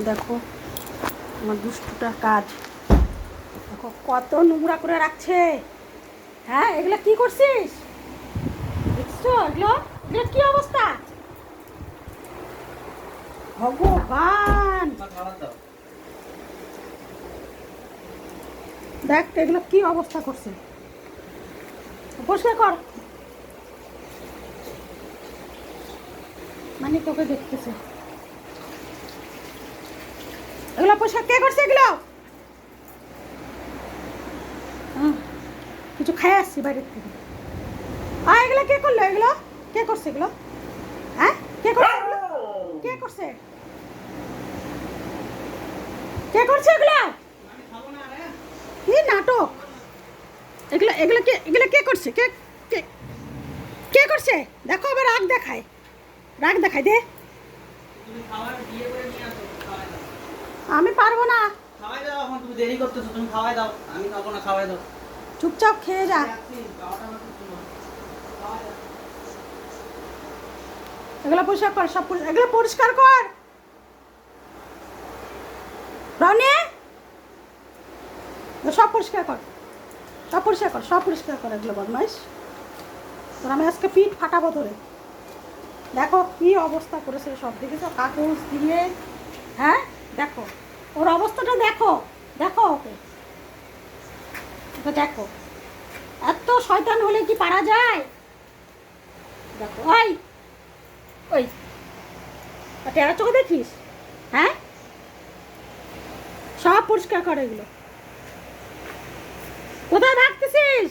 দেখো আমার দুষ্টুটার কাজ, দেখো কত নোংরা করে রাখছে। হ্যাঁ, এগুলো কি করছিস? দেখছো এগুলো এগুলো কি অবস্থা? ভগবান, দেখ এগুলো কি অবস্থা করছে। পরিষ্কার কর, মানে তোকে দেখতেছে। এগুলো পরিষ্কার কে করছে? এগুলো কিছু খাই আসছি বাইরের থেকে। এগুলো কে করলো? এগুলো কে করছে? এগুলো হ্যাঁ কে করছে? কে করছে? কে করছে এগুলো? কি নাটক এগুলো? এগুলো কে করছে? কে কে কে করছে? দেখো আবার রাগ দেখায়, রাগ দেখায়। দে, আমি পারবো না। খাওয়াই দাও, এখন তুমি দেরি করতেছো, তুমি খাওয়াই দাও। আমি খাবো না, খাওয়াই দাও। চুপচাপ খেয়ে যা। এগুলো পরিষ্কার কর, সব এগুলো পরিষ্কার কর। রনি, সব পরিষ্কার কর, সব পরিষ্কার কর, সব পরিষ্কার কর। এগুলো বদমাইশ, তোর আমি আজকে পিঠ ফাটাবো ধরে। দেখো কি অবস্থা করেছে সব, দেখেছো? কাগজ দিয়ে। হ্যাঁ দেখো ওর অবস্থাটা, দেখো দেখো ওকে, দেখো এত শয়তান হলে কি পারা যায়? দেখো ওই ওই টেরা চোখে দেখিস? হ্যাঁ, সব পরিষ্কার করে। এগুলো কোথায় ভাগতেছিস?